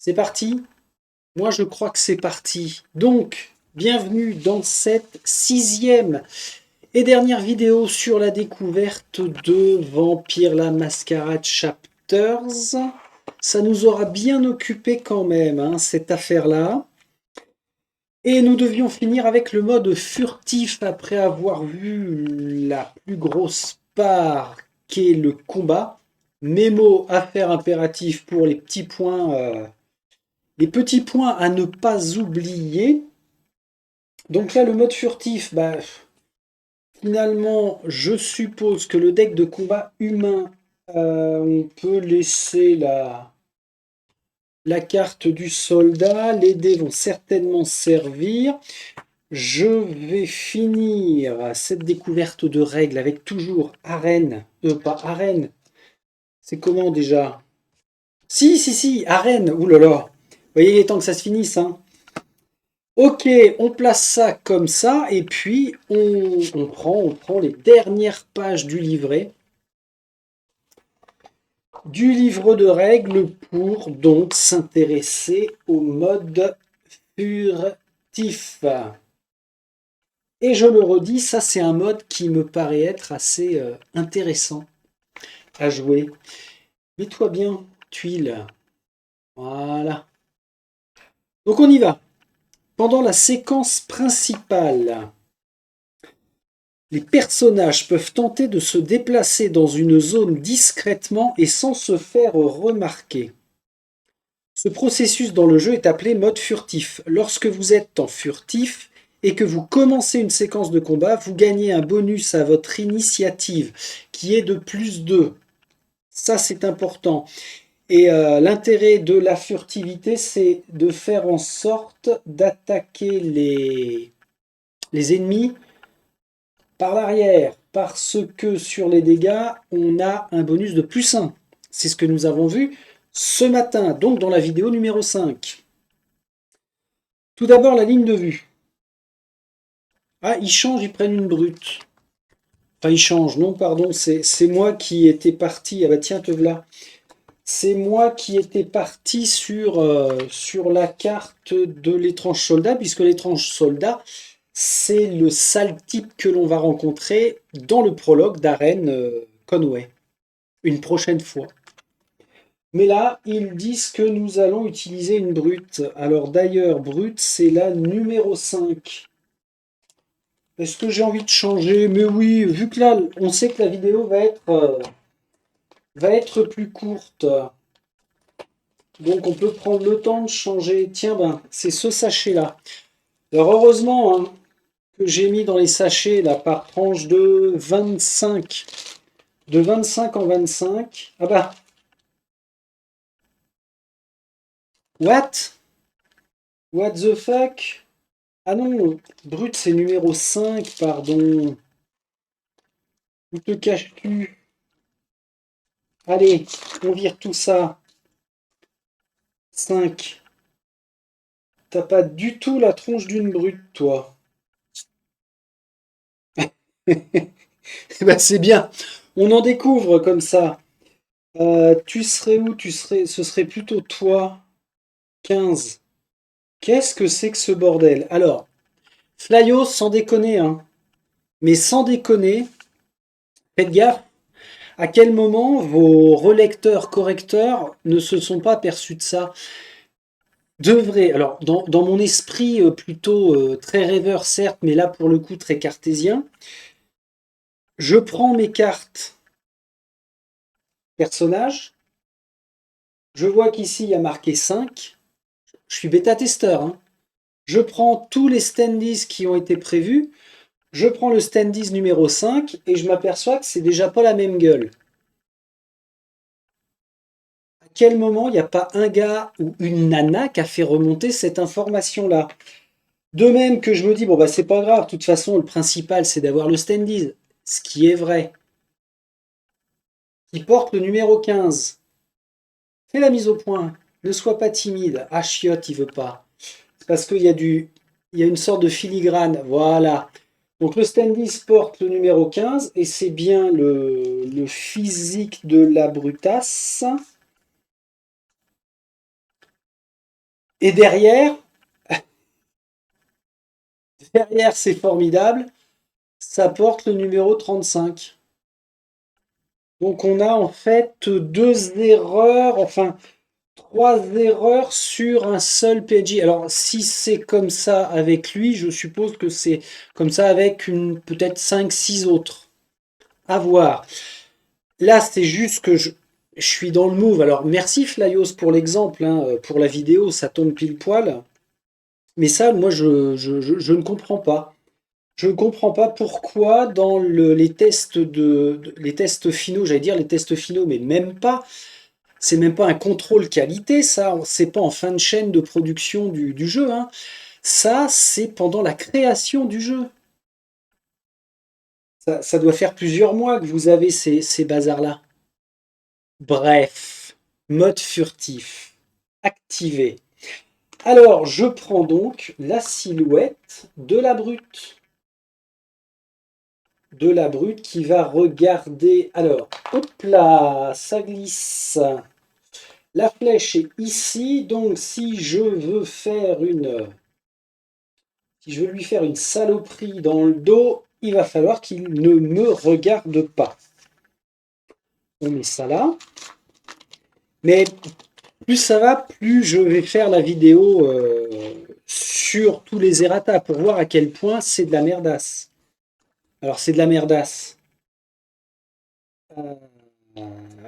C'est parti? Moi, je crois que c'est parti. Donc, bienvenue dans cette sixième et dernière vidéo sur la découverte de Vampire la Mascarade Chapters. Ça nous aura bien occupé quand même, hein, cette affaire-là. Et nous devions finir avec le mode furtif après avoir vu la plus grosse part qu'est le combat. Mémo, affaire impérative pour les petits points à ne pas oublier. Donc là, le mode furtif, finalement, je suppose que le deck de combat humain, on peut laisser la carte du soldat. Les dés vont certainement servir. Je vais finir cette découverte de règles avec toujours arène. Pas arène. C'est comment déjà? Si, arène. Ouh là là. Vous voyez, il est temps que ça se finisse, hein. Ok, on place ça comme ça, et puis on prend les dernières pages du livre de règles pour donc s'intéresser au mode furtif. Et je le redis, ça c'est un mode qui me paraît être assez intéressant à jouer. Mets-toi bien, tuile. Voilà. Donc on y va. Pendant la séquence principale, les personnages peuvent tenter de se déplacer dans une zone discrètement et sans se faire remarquer. Ce processus dans le jeu est appelé mode furtif. Lorsque vous êtes en furtif et que vous commencez une séquence de combat, vous gagnez un bonus à votre initiative qui est de +2. Ça, c'est important. Et l'intérêt de la furtivité, c'est de faire en sorte d'attaquer les ennemis par l'arrière, parce que sur les dégâts, on a un bonus de +1. C'est ce que nous avons vu ce matin, donc dans la vidéo numéro 5. Tout d'abord, la ligne de vue. Ah, ils changent, ils prennent une brute. Enfin, ils changent, non, pardon, c'est moi qui étais parti. Ah bah tiens, te voilà. C'est moi qui étais parti sur la carte de l'étrange soldat, puisque l'étrange soldat, c'est le sale type que l'on va rencontrer dans le prologue d'Arène Conway, une prochaine fois. Mais là, ils disent que nous allons utiliser une brute. Alors d'ailleurs, brute, c'est la numéro 5. Est-ce que j'ai envie de changer? Mais oui, vu que là, on sait que la vidéo va être plus courte. Donc on peut prendre le temps de changer. Tiens, c'est ce sachet-là. Alors heureusement que j'ai mis dans les sachets là, par tranche de 25. De 25 en 25. Ah bah, what? What the fuck? Ah non, brut c'est numéro 5, pardon. Où te caches-tu? Allez, on vire tout ça. 5. T'as pas du tout la tronche d'une brute, toi. Bah c'est bien. On en découvre comme ça. Tu serais où? Ce serait plutôt toi. 15. Qu'est-ce que c'est que ce bordel? Alors, Flyos, sans déconner, hein. Mais sans déconner, faites gaffe à quel moment vos relecteurs correcteurs ne se sont pas aperçus de ça. Devrait, alors dans mon esprit plutôt très rêveur certes, mais là pour le coup très cartésien, je prends mes cartes personnages, je vois qu'ici il y a marqué 5, je suis bêta-testeur, hein. Je prends tous les standees qui ont été prévus, je prends le standees numéro 5 et je m'aperçois que c'est déjà pas la même gueule. À quel moment il n'y a pas un gars ou une nana qui a fait remonter cette information-là? De même que je me dis, bon bah c'est pas grave, de toute façon le principal c'est d'avoir le standees, ce qui est vrai. Qui porte le numéro 15. Fais la mise au point. Ne sois pas timide. Ah, chiotte, il veut pas. C'est parce il y a une sorte de filigrane. Voilà. Donc le standees porte le numéro 15 et c'est bien le physique de la brutasse. Et derrière, derrière c'est formidable, ça porte le numéro 35. Donc on a en fait deux erreurs, enfin trois erreurs sur un seul PNJ. Alors si c'est comme ça avec lui, je suppose que c'est comme ça avec une peut-être cinq, six autres. À voir. Là, c'est juste que je suis dans le move. Alors merci Flyos pour l'exemple, hein, pour la vidéo, ça tombe pile poil. Mais ça, moi, je ne comprends pas. Je ne comprends pas pourquoi dans les tests les tests finaux, j'allais dire les tests finaux, mais même pas. C'est même pas un contrôle qualité, ça. C'est pas en fin de chaîne de production du jeu, hein. Ça, c'est pendant la création du jeu. Ça doit faire plusieurs mois que vous avez ces bazars-là. Bref, mode furtif, activé. Alors, je prends donc la silhouette de la brute. De la brute qui va regarder. Alors, hop là, ça glisse. La flèche est ici, donc si je veux faire si je veux lui faire une saloperie dans le dos, il va falloir qu'il ne me regarde pas. On met ça là. Mais plus ça va, plus je vais faire la vidéo sur tous les errata pour voir à quel point c'est de la merdasse. Alors c'est de la merdasse. Euh,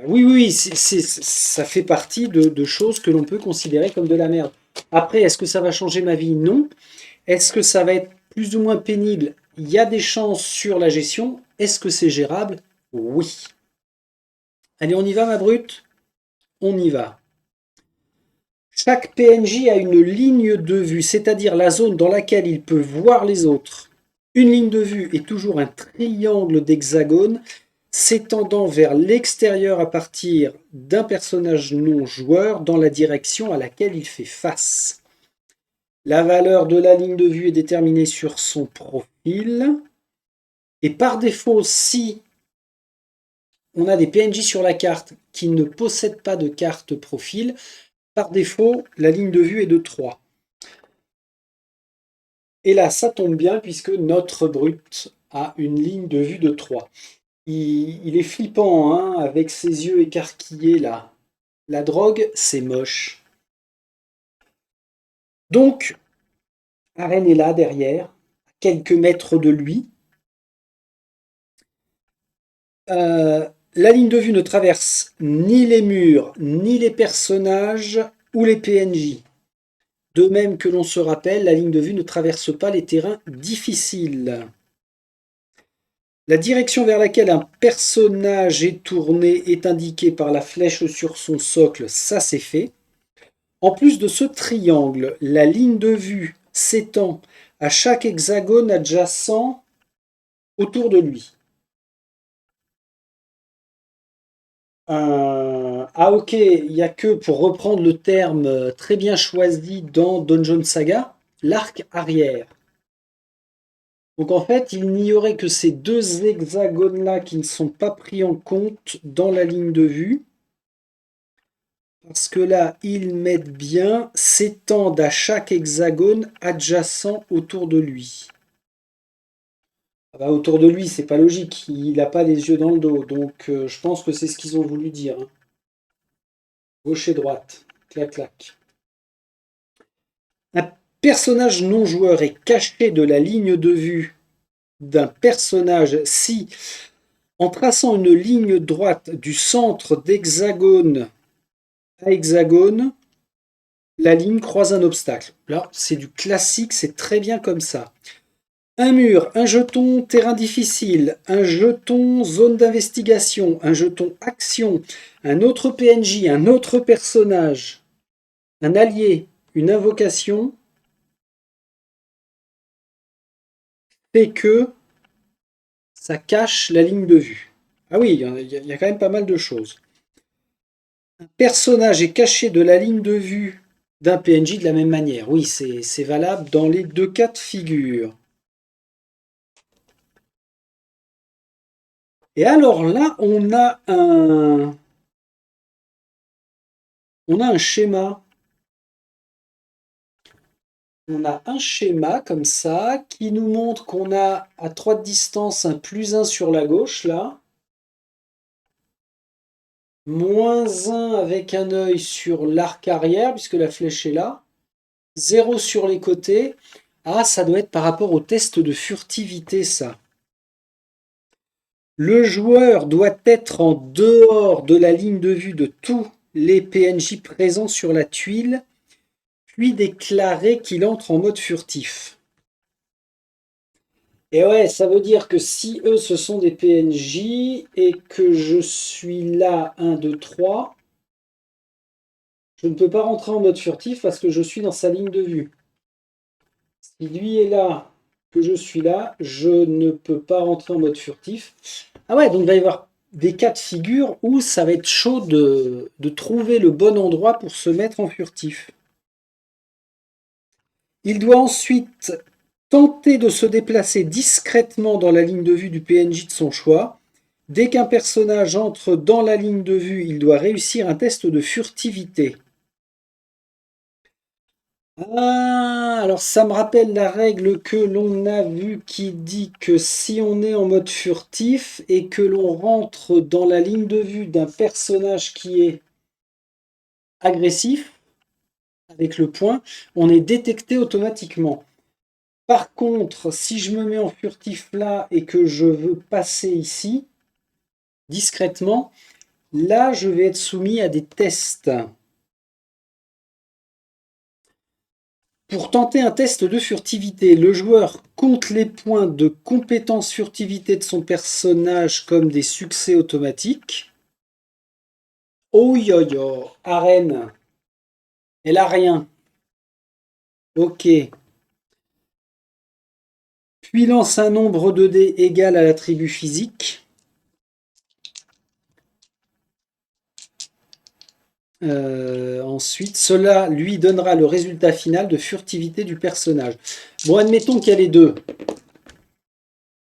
oui, oui, ça fait partie de choses que l'on peut considérer comme de la merde. Après, est-ce que ça va changer ma vie? Non. Est-ce que ça va être plus ou moins pénible? Il y a des chances sur la gestion. Est-ce que c'est gérable? Oui. Allez, on y va, ma brute? On y va. Chaque PNJ a une ligne de vue, c'est-à-dire la zone dans laquelle il peut voir les autres. Une ligne de vue est toujours un triangle d'hexagone s'étendant vers l'extérieur à partir d'un personnage non joueur dans la direction à laquelle il fait face. La valeur de la ligne de vue est déterminée sur son profil. Et par défaut, si on a des PNJ sur la carte qui ne possèdent pas de carte profil, par défaut, la ligne de vue est de 3. Et là, ça tombe bien puisque notre brute a une ligne de vue de 3. Il est flippant, hein, avec ses yeux écarquillés là. La drogue, c'est moche. Donc, Arène est là derrière, à quelques mètres de lui. La ligne de vue ne traverse ni les murs, ni les personnages ou les PNJ. De même que l'on se rappelle, la ligne de vue ne traverse pas les terrains difficiles. La direction vers laquelle un personnage est tourné est indiquée par la flèche sur son socle, ça c'est fait. En plus de ce triangle, la ligne de vue s'étend à chaque hexagone adjacent autour de lui. Ah ok, il n'y a que, pour reprendre le terme très bien choisi dans Dungeon Saga, l'arc arrière. Donc en fait, il n'y aurait que ces deux hexagones-là qui ne sont pas pris en compte dans la ligne de vue. Parce que là, ils mettent bien s'étendent à chaque hexagone adjacent autour de lui. Ah bah, autour de lui, c'est pas logique. Il n'a pas les yeux dans le dos. Donc je pense que c'est ce qu'ils ont voulu dire, hein. Gauche et droite. Clac, clac. Un personnage non joueur est caché de la ligne de vue d'un personnage si, en traçant une ligne droite du centre d'hexagone à hexagone, la ligne croise un obstacle. Là, c'est du classique, c'est très bien comme ça. Un mur, un jeton terrain difficile, un jeton zone d'investigation, un jeton action, un autre PNJ, un autre personnage, un allié, une invocation, fait que ça cache la ligne de vue. Ah oui, il y a quand même pas mal de choses. Un personnage est caché de la ligne de vue d'un PNJ de la même manière. Oui, c'est valable dans les deux cas de figure. Et alors là, on a un schéma. On a un schéma comme ça qui nous montre qu'on a à 3 de distance un +1 sur la gauche, là. -1 avec un œil sur l'arc arrière, puisque la flèche est là. 0 sur les côtés. Ah, ça doit être par rapport au test de furtivité, ça. Le joueur doit être en dehors de la ligne de vue de tous les PNJ présents sur la tuile, puis déclarer qu'il entre en mode furtif. Et ouais, ça veut dire que si eux, ce sont des PNJ et que je suis là, 1, 2, 3, je ne peux pas rentrer en mode furtif parce que je suis dans sa ligne de vue. Si lui est là, que je suis là, je ne peux pas rentrer en mode furtif. Ah ouais, donc il va y avoir des cas de figure où ça va être chaud de trouver le bon endroit pour se mettre en furtif. Il doit ensuite tenter de se déplacer discrètement dans la ligne de vue du PNJ de son choix. Dès qu'un personnage entre dans la ligne de vue, il doit réussir un test de furtivité. Ah, alors ça me rappelle la règle que l'on a vue qui dit que si on est en mode furtif et que l'on rentre dans la ligne de vue d'un personnage qui est agressif, avec le point, on est détecté automatiquement. Par contre, si je me mets en furtif là et que je veux passer ici, discrètement, là je vais être soumis à des tests. Pour tenter un test de furtivité, le joueur compte les points de compétence furtivité de son personnage comme des succès automatiques. Oh yo yo, arène. Elle a rien. Ok. Puis lance un nombre de dés égal à l'attribut physique. Ensuite, cela lui donnera le résultat final de furtivité du personnage. Bon, admettons qu'il y a les deux.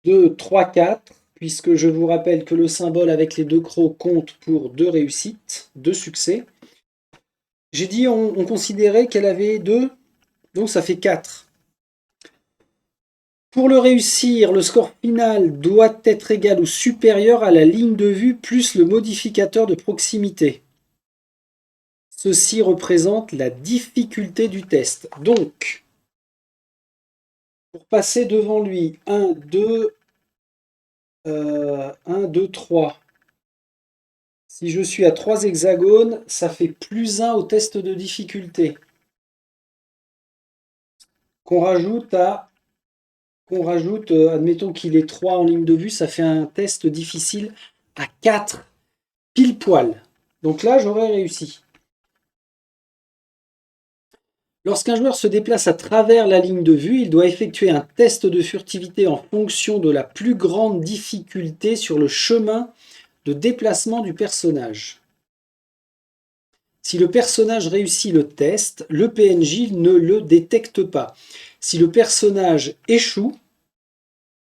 2, 3, 4, puisque je vous rappelle que le symbole avec les deux crocs compte pour 2 réussites, 2 succès. J'ai dit on considérait qu'elle avait 2, donc ça fait 4. Pour le réussir, le score final doit être égal ou supérieur à la ligne de vue plus le modificateur de proximité. Ceci représente la difficulté du test. Donc, pour passer devant lui, 1, 2, 1, 2, 3. Si je suis à 3 hexagones, ça fait +1 au test de difficulté. Qu'on rajoute, admettons qu'il est 3 en ligne de vue, ça fait un test difficile à 4, pile poil. Donc là, j'aurais réussi. Lorsqu'un joueur se déplace à travers la ligne de vue, il doit effectuer un test de furtivité en fonction de la plus grande difficulté sur le chemin de déplacement du personnage. Si le personnage réussit le test, le PNJ ne le détecte pas. Si le personnage échoue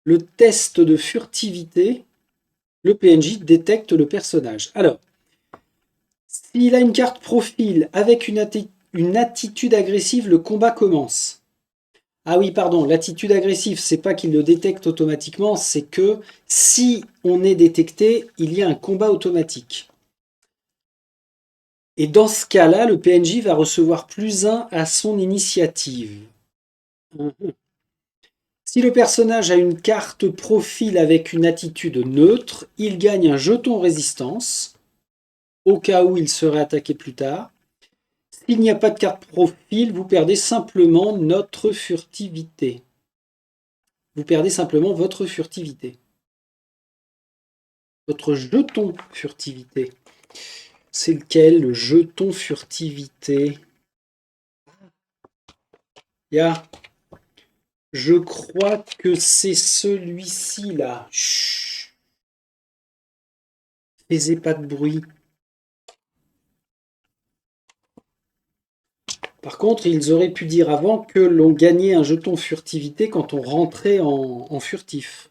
le test de furtivité, le PNJ détecte le personnage. Alors, s'il a une carte profil avec une attitude agressive, le combat commence. Ah oui, pardon, l'attitude agressive, c'est pas qu'il le détecte automatiquement, c'est que si on est détecté, il y a un combat automatique. Et dans ce cas-là, le PNJ va recevoir +1 à son initiative. Si le personnage a une carte profil avec une attitude neutre, il gagne un jeton résistance, au cas où il serait attaqué plus tard. S'il n'y a pas de carte profil, vous perdez simplement notre furtivité. Vous perdez simplement votre furtivité. Votre jeton furtivité. C'est lequel, le jeton furtivité? Je crois que c'est celui-ci là. Chut. Faisez pas de bruit. Par contre, ils auraient pu dire avant que l'on gagnait un jeton furtivité quand on rentrait en furtif.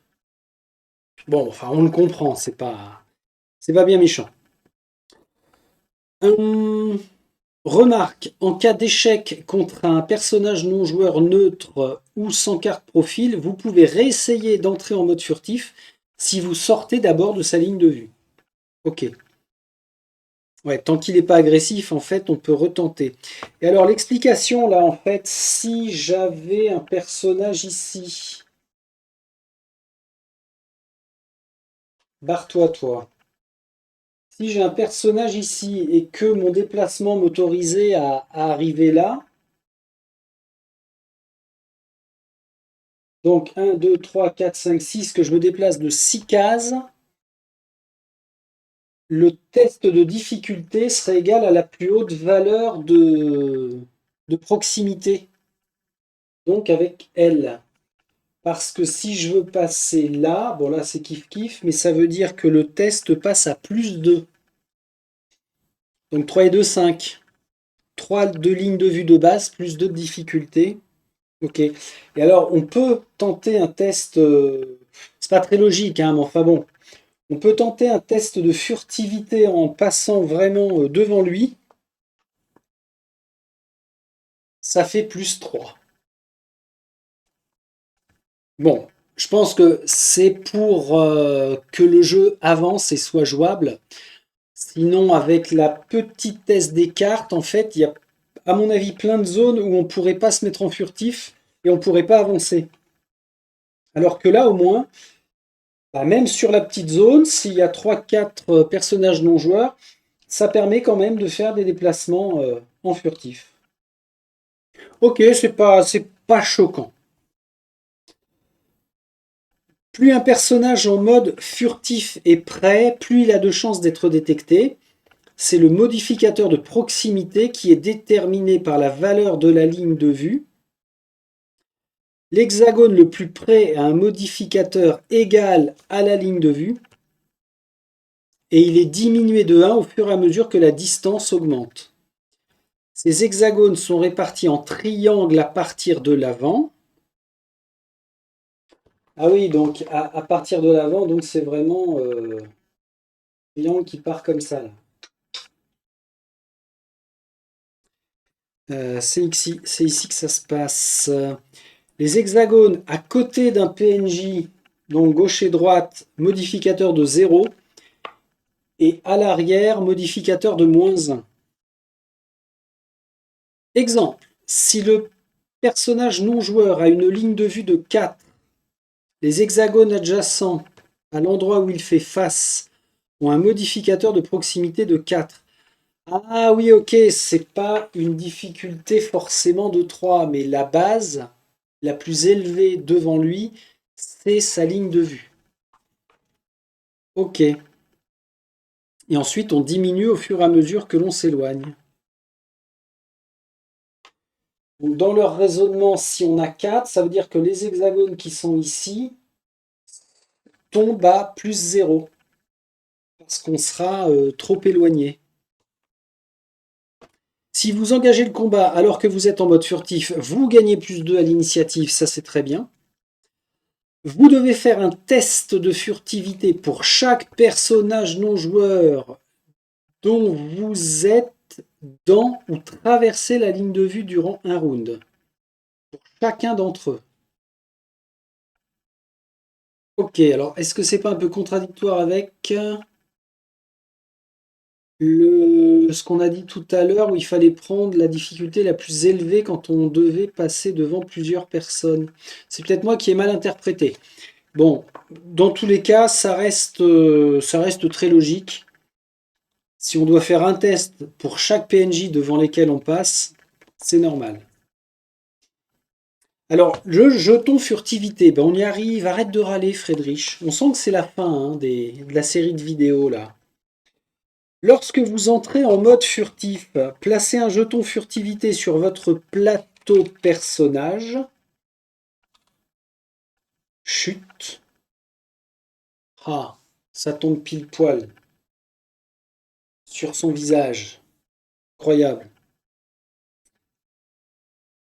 Bon, enfin, on le comprend, c'est pas bien méchant. Remarque, en cas d'échec contre un personnage non joueur neutre ou sans carte profil, vous pouvez réessayer d'entrer en mode furtif si vous sortez d'abord de sa ligne de vue. Ok. Ouais, tant qu'il n'est pas agressif, en fait, on peut retenter. Et alors, l'explication, là, en fait, si j'avais un personnage ici, barre-toi, toi. Si j'ai un personnage ici et que mon déplacement m'autorisait à arriver là, donc 1, 2, 3, 4, 5, 6, que je me déplace de 6 cases, le test de difficulté serait égal à la plus haute valeur de proximité, donc avec L. Parce que si je veux passer là, bon là c'est kiff-kiff, mais ça veut dire que le test passe à plus 2. Donc 3 et 2, 5. 3 de lignes de vue de base, plus 2 de difficulté. Ok. Et alors on peut tenter un test, c'est pas très logique, hein, mais enfin bon. On peut tenter un test de furtivité en passant vraiment devant lui. Ça fait plus 3. Bon, je pense que c'est pour que le jeu avance et soit jouable. Sinon, avec la petitesse des cartes, en fait, il y a, à mon avis, plein de zones où on ne pourrait pas se mettre en furtif et on ne pourrait pas avancer. Alors que là, au moins, bah, même sur la petite zone, s'il y a trois quatre personnages non joueurs, ça permet quand même de faire des déplacements en furtif. Ok, c'est pas choquant. Plus un personnage en mode furtif est prêt, plus il a de chances d'être détecté. C'est le modificateur de proximité qui est déterminé par la valeur de la ligne de vue. L'hexagone le plus près a un modificateur égal à la ligne de vue et il est diminué de 1 au fur et à mesure que la distance augmente. Ces hexagones sont répartis en triangles à partir de l'avant. Ah oui, donc à partir de l'avant, donc c'est vraiment triangle qui part comme ça. Là. C'est ici que ça se passe. Les hexagones à côté d'un PNJ, donc gauche et droite, modificateur de 0, et à l'arrière, modificateur de -1. Exemple, si le personnage non joueur a une ligne de vue de 4, les hexagones adjacents à l'endroit où il fait face ont un modificateur de proximité de 4. Ah oui, ok, c'est pas une difficulté forcément de 3, mais la base, la plus élevée devant lui, c'est sa ligne de vue. Ok. Et ensuite, on diminue au fur et à mesure que l'on s'éloigne. Donc, dans leur raisonnement, si on a 4, ça veut dire que les hexagones qui sont ici tombent à plus 0, parce qu'on sera trop éloigné. Si vous engagez le combat alors que vous êtes en mode furtif, vous gagnez plus 2 à l'initiative, ça c'est très bien. Vous devez faire un test de furtivité pour chaque personnage non joueur dont vous êtes dans ou traversez la ligne de vue durant un round. Pour chacun d'entre eux. Ok, alors est-ce que c'est pas un peu contradictoire avec ce qu'on a dit tout à l'heure où il fallait prendre la difficulté la plus élevée quand on devait passer devant plusieurs personnes? C'est peut-être moi qui ai mal interprété. Bon, dans tous les cas, ça reste très logique. Si on doit faire un test pour chaque PNJ devant lesquels on passe, c'est normal. Alors, le jeton furtivité, ben on y arrive, arrête de râler Friedrich. On sent que c'est la fin hein, de la série de vidéos là. Lorsque vous entrez en mode furtif, placez un jeton furtivité sur votre plateau personnage. Chute. Ah, ça tombe pile poil sur son visage. Incroyable.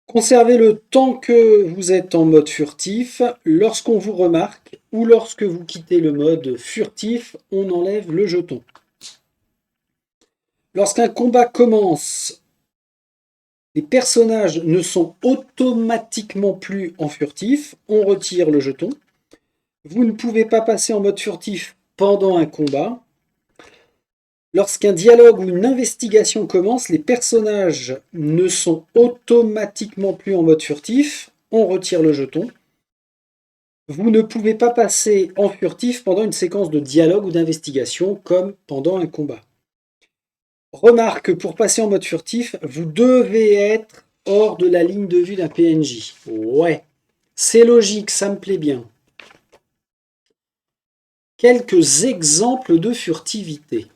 Conservez le temps que vous êtes en mode furtif. Lorsqu'on vous remarque ou lorsque vous quittez le mode furtif, on enlève le jeton. Lorsqu'un combat commence, Les personnages ne sont automatiquement plus en furtif. On retire le jeton. Vous ne pouvez pas passer en mode furtif pendant un combat. Lorsqu'un dialogue ou une investigation commence, les personnages ne sont automatiquement plus en mode furtif. On retire le jeton. Vous ne pouvez pas passer en furtif pendant une séquence de dialogue ou d'investigation comme pendant un combat. Remarque, pour passer en mode furtif, vous devez être hors de la ligne de vue d'un PNJ. Ouais, c'est logique, ça me plaît bien. Quelques exemples de furtivité.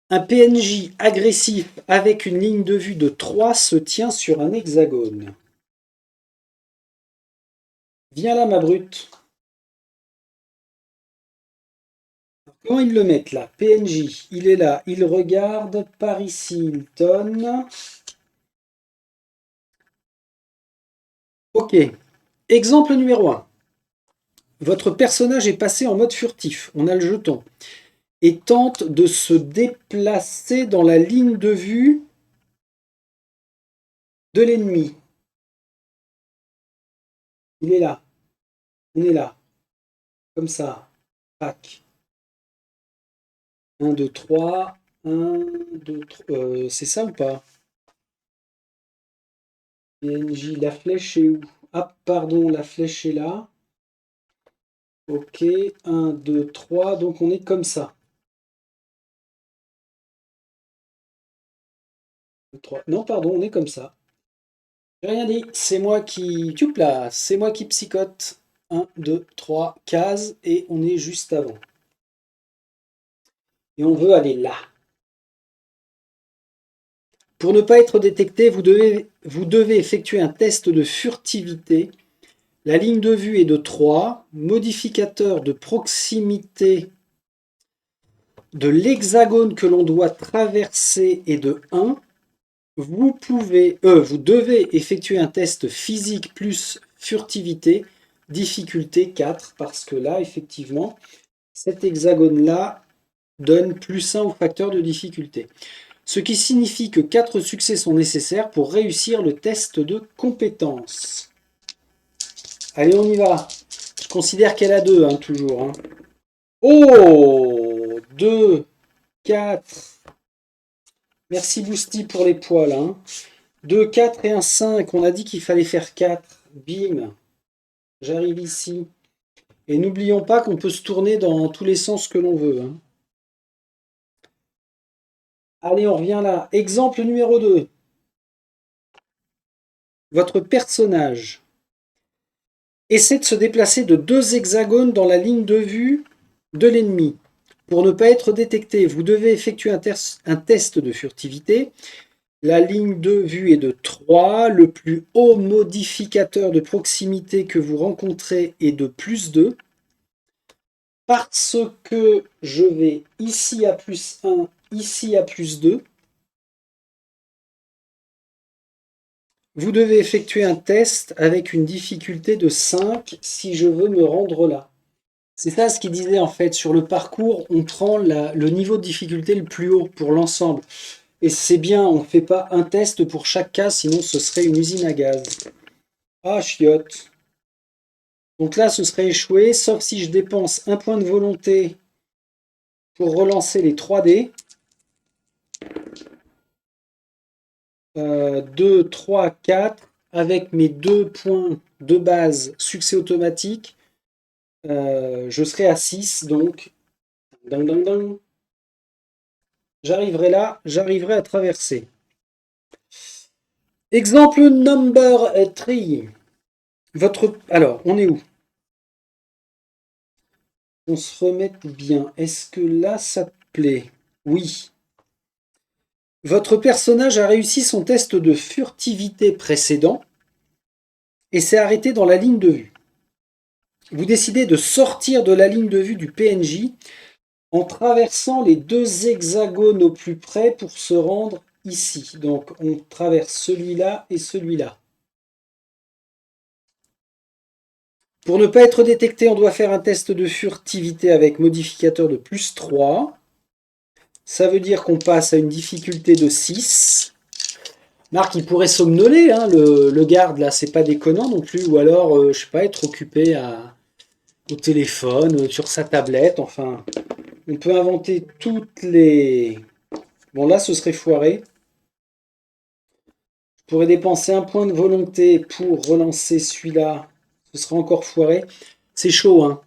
Un PNJ agressif avec une ligne de vue de 3 se tient sur un hexagone. Viens là, ma brute. Comment ils le mettent là? PNJ, il est là, il regarde, Paris Hilton. Ok, exemple numéro 1. Votre personnage est passé en mode furtif, on a le jeton, et tente de se déplacer dans la ligne de vue de l'ennemi. Il est là, on est là, comme ça, pack. 1, 2, 3, 1, 2, 3, c'est ça ou pas? PNJ, la flèche est où? Ah, pardon, la flèche est là. Ok, 1, 2, 3, donc on est comme ça. 3. Non, pardon, on est comme ça. J'ai rien dit, c'est moi qui... là, c'est moi qui psychote. 1, 2, 3, cases, et on est juste avant. Et on veut aller là. Pour ne pas être détecté, vous devez effectuer un test de furtivité. La ligne de vue est de 3. Modificateur de proximité de l'hexagone que l'on doit traverser est de 1. Vous devez effectuer un test physique plus furtivité, difficulté 4, parce que là, effectivement, cet hexagone-là donne plus 1 au facteur de difficulté. Ce qui signifie que 4 succès sont nécessaires pour réussir le test de compétence. Allez, on y va. Je considère qu'elle a 2, toujours. Hein. Oh 2, 4. Merci Boosty pour les poils. Hein. 2, 4 et un 5. On a dit qu'il fallait faire 4. Bim. J'arrive ici. Et n'oublions pas qu'on peut se tourner dans tous les sens que l'on veut. Hein. Allez, on revient là. Exemple numéro 2. Votre personnage essaie de se déplacer de 2 hexagones dans la ligne de vue de l'ennemi. Pour ne pas être détecté, vous devez effectuer un test de furtivité. La ligne de vue est de 3. Le plus haut modificateur de proximité que vous rencontrez est de plus 2. Parce que je vais ici à plus 1, ici à plus 2, vous devez effectuer un test avec une difficulté de 5 si je veux me rendre là. C'est ça ce qu'il disait en fait. Sur le parcours, on prend le niveau de difficulté le plus haut pour l'ensemble. Et c'est bien, on ne fait pas un test pour chaque cas, sinon ce serait une usine à gaz. Ah, chiotte. Donc là, ce serait échoué, sauf si je dépense un point de volonté pour relancer les 3D. 2, 3, 4. Avec mes 2 points de base succès automatique, je serai à 6. Donc, ding, ding, ding. J'arriverai là, j'arriverai à traverser. Exemple number 3. Alors, on est où? On se remette bien. Est-ce que là, ça te plaît? Oui. Votre personnage a réussi son test de furtivité précédent et s'est arrêté dans la ligne de vue. Vous décidez de sortir de la ligne de vue du PNJ en traversant les 2 hexagones au plus près pour se rendre ici. Donc, on traverse celui-là et celui-là. Pour ne pas être détecté, on doit faire un test de furtivité avec modificateur de plus 3. Ça veut dire qu'on passe à une difficulté de 6. Marc, il pourrait somnoler, hein, le garde, là, c'est pas déconnant non plus. Ou alors, je sais pas, être occupé au téléphone, sur sa tablette, enfin. On peut inventer toutes les... Bon, là, ce serait foiré. Je pourrais dépenser un point de volonté pour relancer celui-là. Ce serait encore foiré. C'est chaud, hein.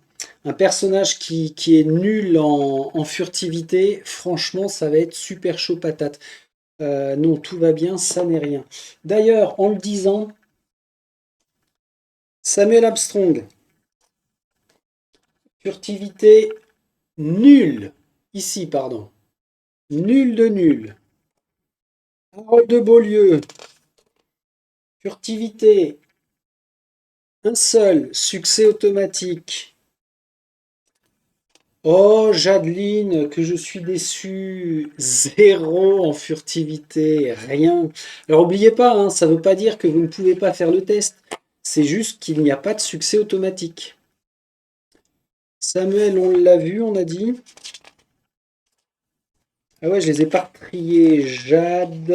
Un personnage qui est nul en furtivité, franchement, ça va être super chaud patate. Non, tout va bien, ça n'est rien. D'ailleurs, en le disant, Samuel Armstrong, furtivité nulle. Ici, pardon. Nul de nul. Harold de Beaulieu, furtivité, un seul, succès automatique. Oh, Jadeline, que je suis déçu. Zéro en furtivité, rien. Alors, n'oubliez pas, hein, ça ne veut pas dire que vous ne pouvez pas faire le test. C'est juste qu'il n'y a pas de succès automatique. Samuel, on l'a vu, on a dit. Ah ouais, je les ai pas triés. Jade.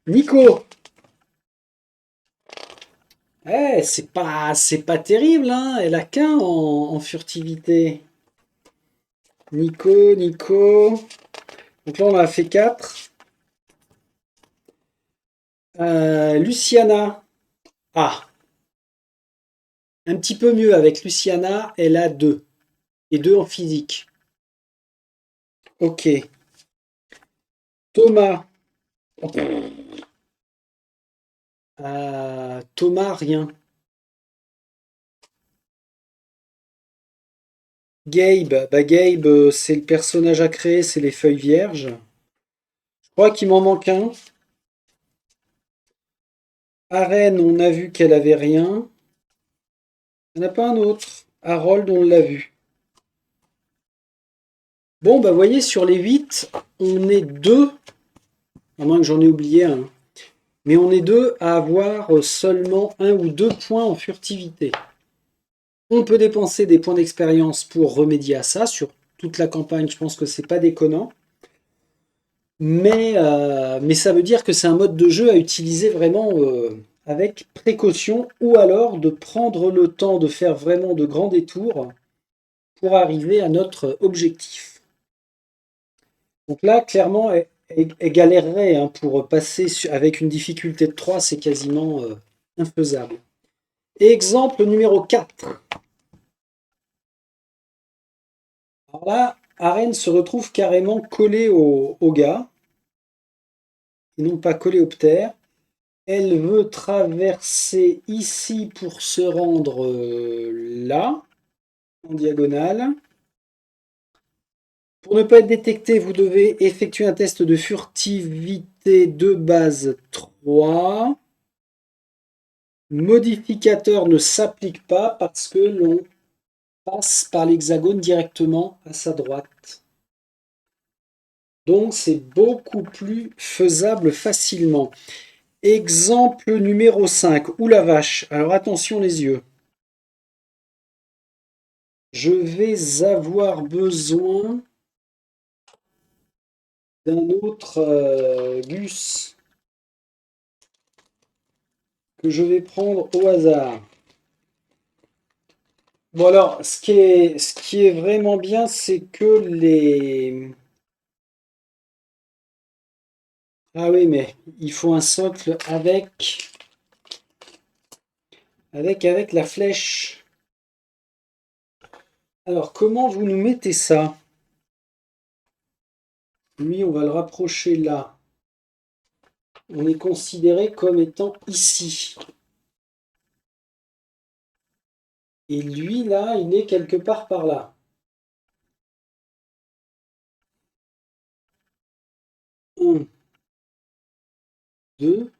Nico. Eh, c'est pas terrible, hein. Elle a qu'un en furtivité. Nico. Donc là, on en a fait 4. Luciana. Ah, un petit peu mieux avec Luciana, elle a 2. Et 2 en physique. Ok. Thomas. Thomas, rien. Gabe, c'est le personnage à créer, c'est les feuilles vierges. Je crois qu'il m'en manque un. Arène, on a vu qu'elle avait rien. Il n'y en a pas un autre. Harold, on l'a vu. Bon, bah, vous voyez, sur les 8, on est deux, à moins que j'en ai oublié un, mais on est deux à avoir seulement 1 ou 2 points en furtivité. On peut dépenser des points d'expérience pour remédier à ça. Sur toute la campagne, je pense que c'est pas déconnant. Mais ça veut dire que c'est un mode de jeu à utiliser vraiment avec précaution, ou alors de prendre le temps de faire vraiment de grands détours pour arriver à notre objectif. Donc là, clairement, elle galérerait, hein, pour passer avec une difficulté de 3, c'est quasiment infaisable. Exemple numéro 4. Alors là, Arène se retrouve carrément collée au gars, et non pas collée au ptère. Elle veut traverser ici pour se rendre là, en diagonale. Pour ne pas être détecté, vous devez effectuer un test de furtivité de base 3. Modificateur ne s'applique pas parce que l'on passe par l'hexagone directement à sa droite. Donc c'est beaucoup plus faisable facilement. Exemple numéro 5. Ouh la vache. Alors attention les yeux. Je vais avoir besoin d'un autre Gus que je vais prendre au hasard. Bon alors, ce qui est vraiment bien, c'est que les... Ah oui, mais il faut un socle avec la flèche. Alors, comment vous nous mettez ça? Lui, on va le rapprocher là. On est considéré comme étant ici. Et lui, là, il est quelque part par là. 1, 2.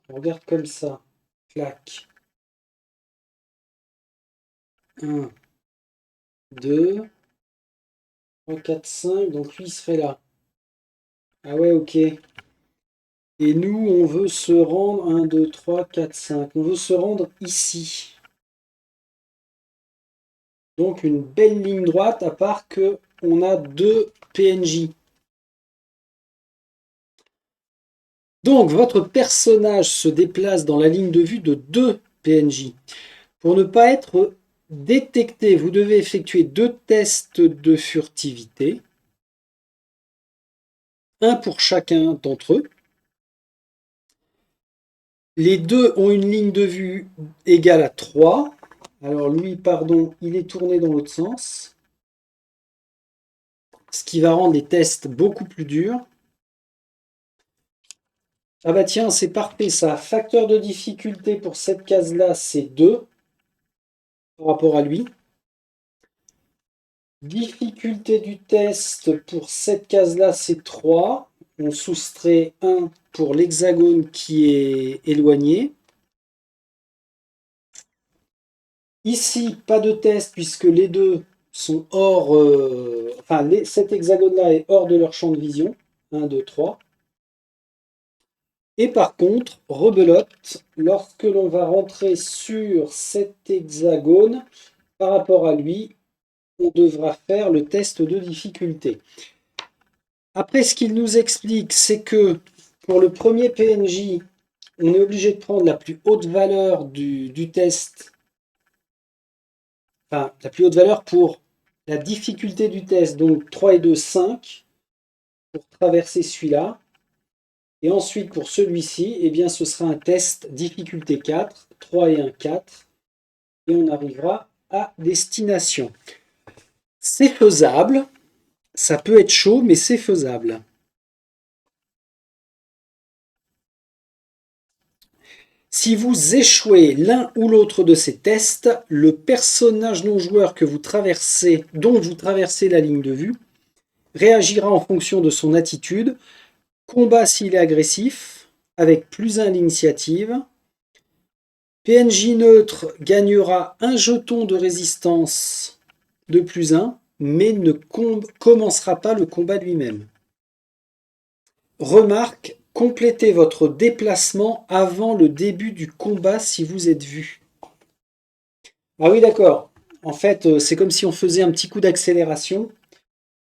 On regarde comme ça. Clac. 1, 2, 3, 4, 5. Donc lui, il serait là. Ah ouais, ok. Et nous, on veut se rendre 1, 2, 3, 4, 5. On veut se rendre ici. Donc une belle ligne droite, à part que on a 2 PNJ. Donc, votre personnage se déplace dans la ligne de vue de 2 PNJ. Pour ne pas être détecté, vous devez effectuer 2 tests de furtivité. Un pour chacun d'entre eux. Les deux ont une ligne de vue égale à 3. Alors lui, pardon, il est tourné dans l'autre sens. Ce qui va rendre les tests beaucoup plus durs. Ah bah tiens, c'est parfait ça. Facteur de difficulté pour cette case-là, c'est 2 par rapport à lui. Difficulté du test pour cette case-là, c'est 3. On soustrait 1 pour l'hexagone qui est éloigné. Ici, pas de test puisque les deux sont hors... cet hexagone-là est hors de leur champ de vision. 1, 2, 3. Et par contre, rebelote, lorsque l'on va rentrer sur cet hexagone, par rapport à lui, on devra faire le test de difficulté. Après, ce qu'il nous explique, c'est que pour le premier PNJ, on est obligé de prendre la plus haute valeur du test. Enfin, la plus haute valeur pour la difficulté du test, donc 3 et 2, 5, pour traverser celui-là. Et ensuite, pour celui-ci, eh bien, ce sera un test difficulté 4, 3 et 1, 4. Et on arrivera à destination. C'est faisable. Ça peut être chaud, mais c'est faisable. Si vous échouez l'un ou l'autre de ces tests, le personnage non-joueur que vous traversez, dont vous traversez la ligne de vue, réagira en fonction de son attitude. Combat s'il est agressif, avec +1 l'initiative. PNJ neutre gagnera un jeton de résistance de +1, mais ne commencera pas le combat lui-même. Remarque, complétez votre déplacement avant le début du combat si vous êtes vu. Ah oui, d'accord. En fait, c'est comme si on faisait un petit coup d'accélération.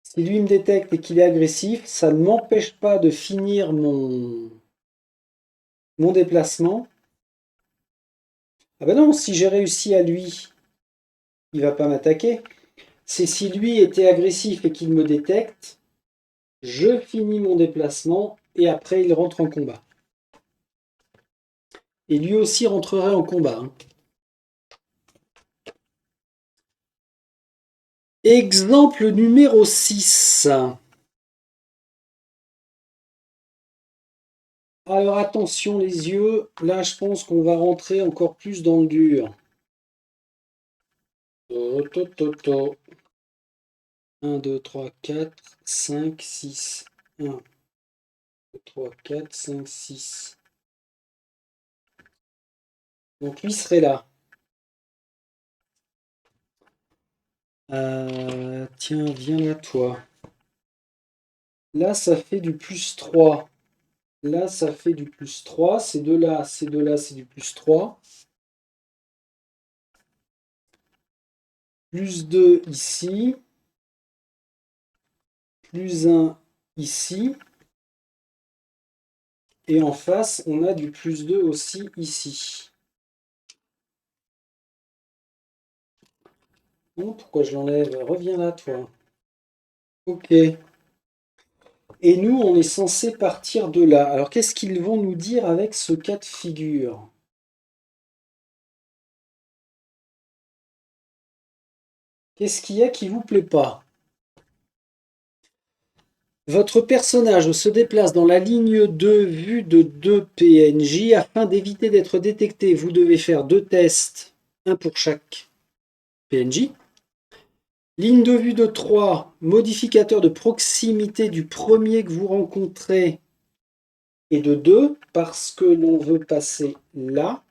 Si lui me détecte et qu'il est agressif, ça ne m'empêche pas de finir mon déplacement. Ah ben non, si j'ai réussi à lui, il va pas m'attaquer. C'est si lui était agressif et qu'il me détecte, je finis mon déplacement et après il rentre en combat. Et lui aussi rentrerait en combat. Hein. Exemple numéro 6. Alors attention les yeux, là je pense qu'on va rentrer encore plus dans le dur. 1, 2, 3, 4, 5, 6. 1, 2, 3, 4, 5, 6. Donc lui serait là. Tiens, viens là toi. Là ça fait du +3. Là ça fait du +3. Ces deux-là, c'est du +3. +2 ici. +1 ici. Et en face, on a du +2 aussi ici. Non, pourquoi je l'enlève? Reviens là, toi. Ok. Et nous, on est censé partir de là. Alors, qu'est-ce qu'ils vont nous dire avec ce cas de figure? Qu'est-ce qu'il y a qui vous plaît pas? Votre personnage se déplace dans la ligne de vue de 2 PNJ. Afin d'éviter d'être détecté, vous devez faire 2 tests, un pour chaque PNJ. Ligne de vue de 3, modificateur de proximité du premier que vous rencontrez et de 2, parce que l'on veut passer là.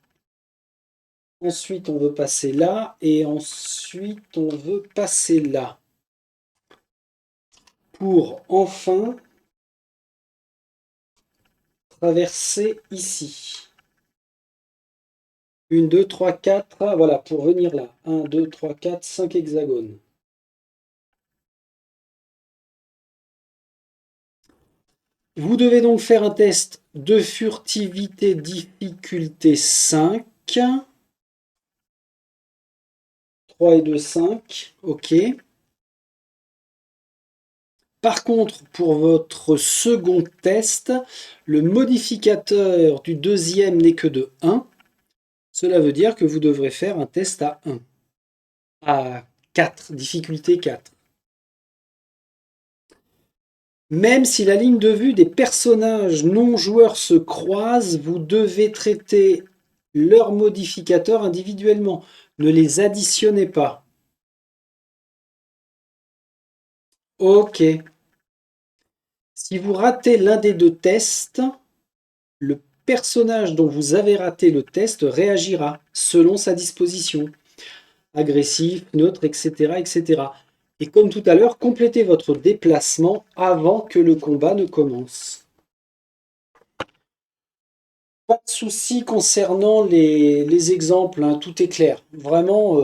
Ensuite, on veut passer là. Et ensuite, on veut passer là. Pour enfin traverser ici. 1, 2, 3, 4. Voilà, pour venir là. 1, 2, 3, 4, 5 hexagones. Vous devez donc faire un test de furtivité difficulté 5. 3 et 2, 5. OK. Par contre, pour votre second test, le modificateur du deuxième n'est que de 1. Cela veut dire que vous devrez faire un test à 1. À 4, difficulté 4. Même si la ligne de vue des personnages non joueurs se croise, vous devez traiter leurs modificateurs individuellement. Ne les additionnez pas. OK. Si vous ratez l'un des deux tests, le personnage dont vous avez raté le test réagira selon sa disposition. Agressif, neutre, etc., etc. Et comme tout à l'heure, complétez votre déplacement avant que le combat ne commence. Pas de souci concernant les exemples, hein, tout est clair. Vraiment,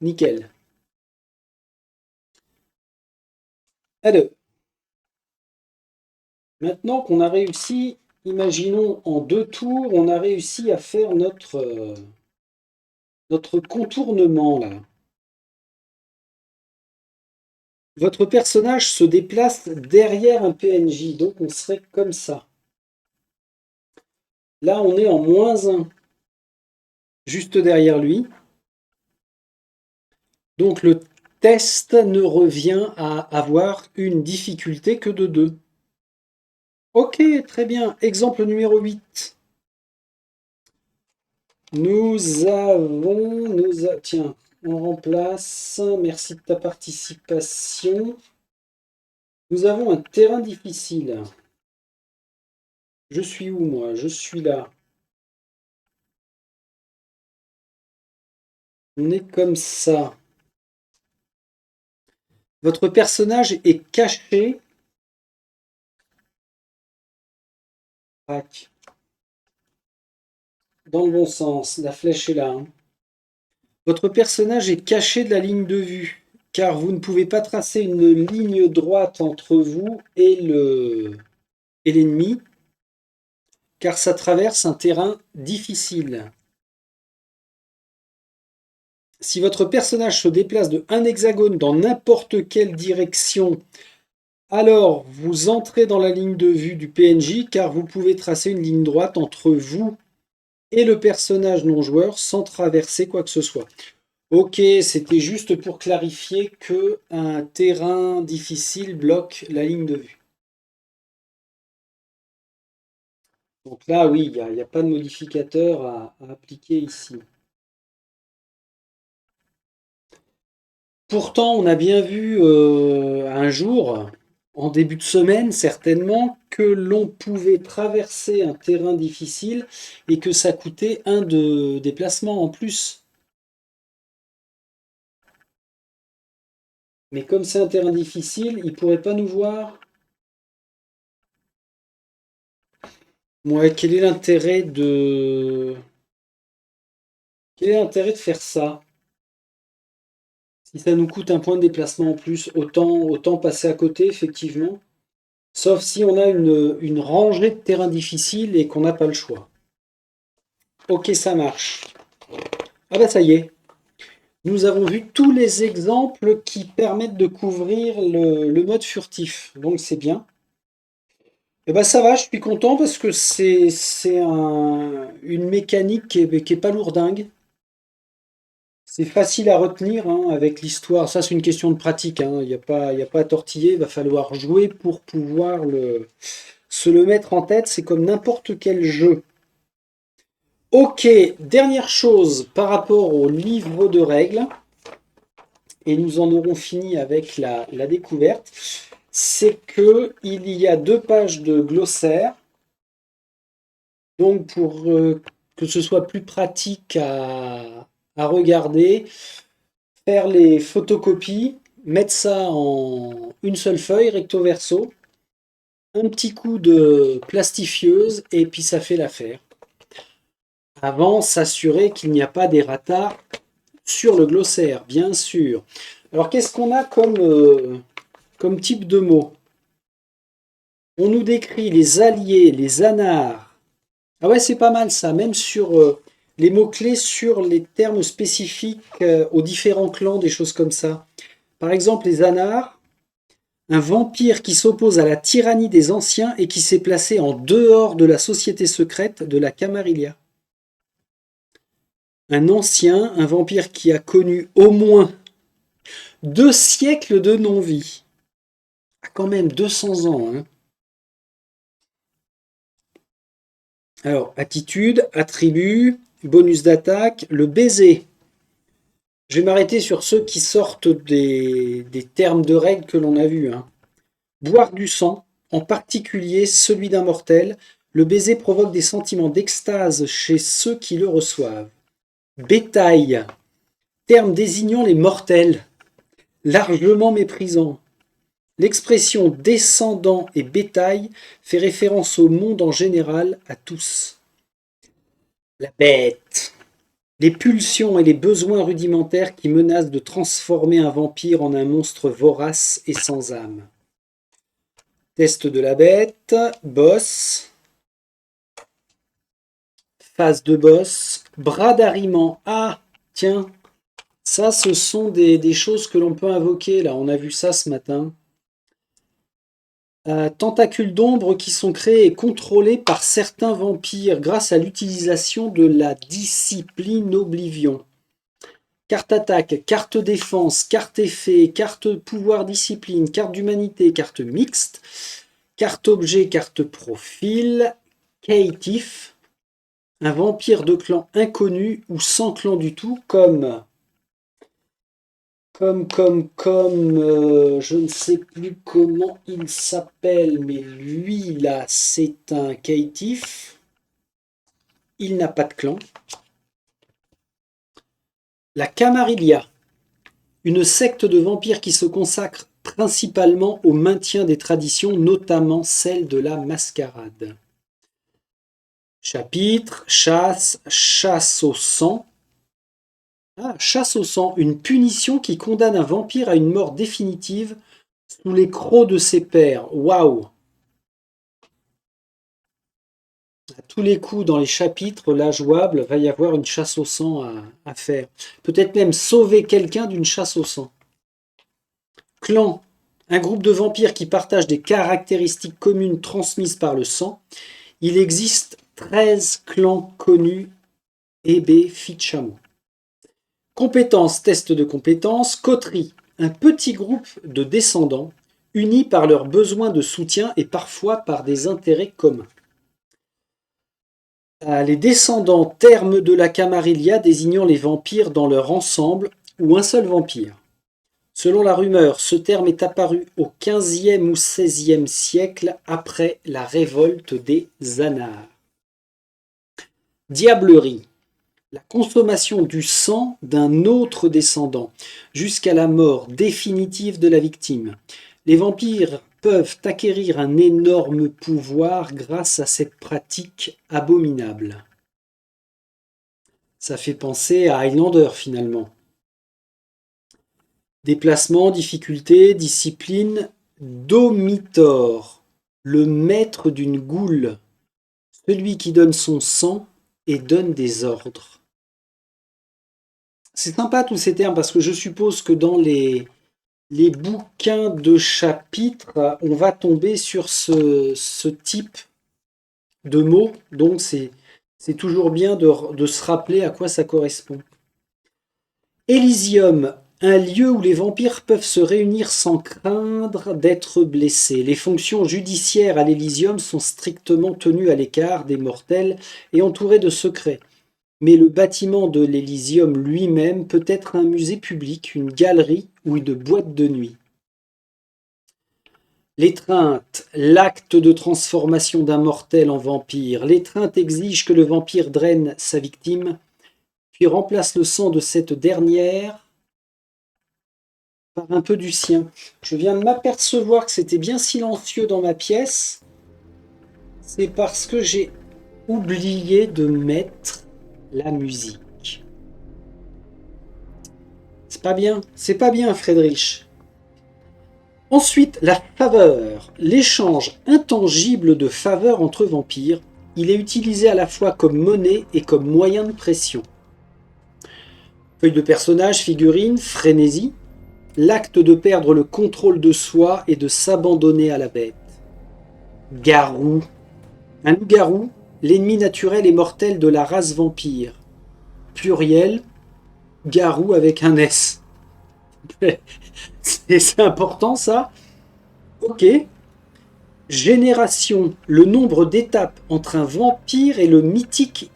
nickel. Alors, maintenant qu'on a réussi, imaginons en 2 tours, on a réussi à faire notre contournement là. Votre personnage se déplace derrière un PNJ, donc on serait comme ça. Là, on est en -1, juste derrière lui. Donc le test ne revient à avoir une difficulté que de 2. Ok, très bien. Exemple numéro 8. Tiens, on remplace. Merci de ta participation. Nous avons un terrain difficile. Je suis où, moi? Je suis là. On est comme ça. Votre personnage est caché. Tac. Dans le bon sens. La flèche est là, hein. Votre personnage est caché de la ligne de vue, car vous ne pouvez pas tracer une ligne droite entre vous et l'ennemi, car ça traverse un terrain difficile. Si votre personnage se déplace de un hexagone dans n'importe quelle direction, alors vous entrez dans la ligne de vue du PNJ, car vous pouvez tracer une ligne droite entre vous et le personnage non joueur sans traverser quoi que ce soit. Ok, c'était juste pour clarifier que un terrain difficile bloque la ligne de vue. Donc là, oui, il n'y a pas de modificateur à appliquer ici. Pourtant, on a bien vu un jour, en début de semaine certainement, que l'on pouvait traverser un terrain difficile et que ça coûtait un de déplacement en plus. Mais comme c'est un terrain difficile, il ne pourrait pas nous voir. Ouais, quel est l'intérêt de faire ça? Si ça nous coûte un point de déplacement en plus, autant passer à côté, effectivement. Sauf si on a une rangée de terrains difficiles et qu'on n'a pas le choix. Ok, ça marche. Ah bah ça y est. Nous avons vu tous les exemples qui permettent de couvrir le mode furtif. Donc c'est bien. Et bah ça va, je suis content parce que une mécanique qui est pas lourdingue. C'est facile à retenir hein, avec l'histoire. Ça, c'est une question de pratique, hein. Il y a pas à tortiller. Il va falloir jouer pour pouvoir se le mettre en tête. C'est comme n'importe quel jeu. Ok, dernière chose par rapport au livre de règles, et nous en aurons fini avec la découverte, c'est que il y a 2 pages de glossaire. Donc pour que ce soit plus pratique à regarder, faire les photocopies, mettre ça en une seule feuille, recto verso, un petit coup de plastifieuse et puis ça fait l'affaire. Avant, s'assurer qu'il n'y a pas d'errata sur le glossaire, bien sûr. Alors qu'est-ce qu'on a comme type de mots? On nous décrit les alliés, les anars. Ah ouais, c'est pas mal ça, même sur les mots-clés, sur les termes spécifiques aux différents clans, des choses comme ça. Par exemple, les anars, un vampire qui s'oppose à la tyrannie des anciens et qui s'est placé en dehors de la société secrète de la Camarilla. Un ancien, un vampire qui a connu au moins 2 siècles de non-vie. Ah, quand même 200 ans, hein. Alors, attitude, attribut, bonus d'attaque, le baiser. Je vais m'arrêter sur ceux qui sortent des termes de règles que l'on a vus, hein. Boire du sang, en particulier celui d'un mortel, le baiser provoque des sentiments d'extase chez ceux qui le reçoivent. Bétail, terme désignant les mortels, largement méprisant. L'expression descendant et bétail fait référence au monde en général, à tous. La bête, les pulsions et les besoins rudimentaires qui menacent de transformer un vampire en un monstre vorace et sans âme. Test de la bête, boss, phase de boss, bras d'arriement. Ah, tiens, ça ce sont des choses que l'on peut invoquer là, on a vu ça ce matin. Tentacules d'ombre qui sont créés et contrôlés par certains vampires grâce à l'utilisation de la discipline Oblivion. Carte attaque, carte défense, carte effet, carte pouvoir discipline, carte d'humanité, carte mixte, carte objet, carte profil, caïtif, un vampire de clan inconnu ou sans clan du tout, comme je ne sais plus comment il s'appelle, mais lui là, c'est un caïtif. Il n'a pas de clan. La Camarilla, une secte de vampires qui se consacre principalement au maintien des traditions, notamment celle de la mascarade. Chapitre, chasse au sang. Ah, chasse au sang, une punition qui condamne un vampire à une mort définitive sous les crocs de ses pairs. Waouh! À tous les coups, dans les chapitres, là, jouables, va y avoir une chasse au sang à faire. Peut-être même sauver quelqu'un d'une chasse au sang. Clan, un groupe de vampires qui partagent des caractéristiques communes transmises par le sang. Il existe 13 clans connus. Ebe Fichamo. Compétences, test de compétences. Coterie, un petit groupe de descendants unis par leurs besoins de soutien et parfois par des intérêts communs. Les descendants, terme de la Camarilla désignant les vampires dans leur ensemble ou un seul vampire. Selon la rumeur, ce terme est apparu au XVe ou XVIe siècle après la révolte des Anars. Diablerie, la consommation du sang d'un autre descendant jusqu'à la mort définitive de la victime. Les vampires peuvent acquérir un énorme pouvoir grâce à cette pratique abominable. Ça fait penser à Highlander finalement. Déplacement, difficulté, discipline, Domitor, le maître d'une goule, celui qui donne son sang et donne des ordres. C'est sympa tous ces termes parce que je suppose que dans les bouquins de chapitres, on va tomber sur ce type de mots, donc c'est toujours bien de se rappeler à quoi ça correspond. Elysium, un lieu où les vampires peuvent se réunir sans craindre d'être blessés. Les fonctions judiciaires à l'Elysium sont strictement tenues à l'écart des mortels et entourées de secrets. Mais le bâtiment de l'Elysium lui-même peut être un musée public, une galerie ou une boîte de nuit. L'étreinte, l'acte de transformation d'un mortel en vampire. L'étreinte exige que le vampire draine sa victime, puis remplace le sang de cette dernière par un peu du sien. Je viens de m'apercevoir que c'était bien silencieux dans ma pièce. C'est parce que j'ai oublié de mettre la musique. C'est pas bien, Friedrich. Ensuite, la faveur, l'échange intangible de faveur entre vampires. Il est utilisé à la fois comme monnaie et comme moyen de pression. Feuille de personnage, figurine, frénésie. L'acte de perdre le contrôle de soi et de s'abandonner à la bête. Garou. Un loup-garou, l'ennemi naturel et mortel de la race vampire. Pluriel, garou avec un S. C'est important ça. Ok. Génération, le nombre d'étapes entre un vampire et le mythique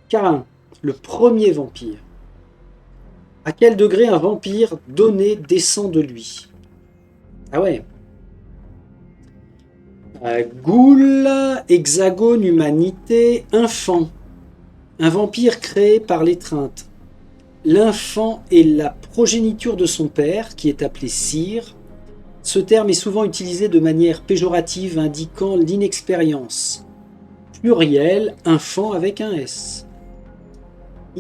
Caïn, le premier vampire. À quel degré un vampire donné descend de lui? Ah ouais. Ghoul, hexagone, humanité, infant. Un vampire créé par l'étreinte. L'enfant est la progéniture de son père, qui est appelé sire. Ce terme est souvent utilisé de manière péjorative, indiquant l'inexpérience. Pluriel, enfant avec un S.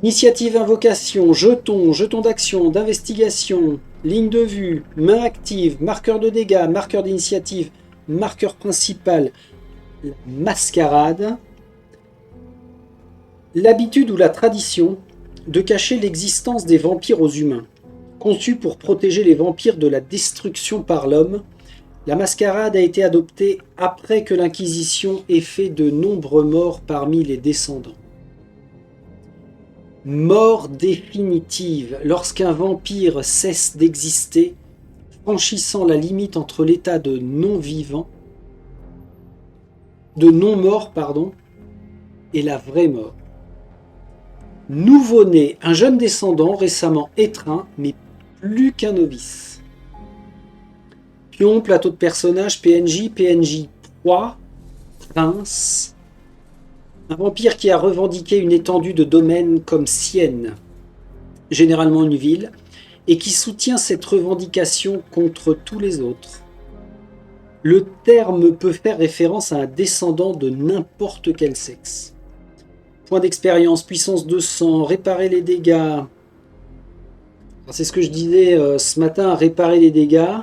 Initiative, invocation, jeton, jeton d'action, d'investigation, ligne de vue, main active, marqueur de dégâts, marqueur d'initiative, marqueur principal, la mascarade. L'habitude ou la tradition de cacher l'existence des vampires aux humains. Conçue pour protéger les vampires de la destruction par l'homme, la mascarade a été adoptée après que l'Inquisition ait fait de nombreux morts parmi les descendants. Mort définitive, lorsqu'un vampire cesse d'exister, franchissant la limite entre l'état de non-vivant, de non-mort, et la vraie mort. Nouveau-né, un jeune descendant récemment étreint, mais plus qu'un novice. Pion, plateau de personnage, PNJ, PNJ 3, prince. Un vampire qui a revendiqué une étendue de domaine comme sienne, généralement une ville, et qui soutient cette revendication contre tous les autres. Le terme peut faire référence à un descendant de n'importe quel sexe. Point d'expérience, puissance de sang, réparer les dégâts. C'est ce que je disais ce matin, réparer les dégâts.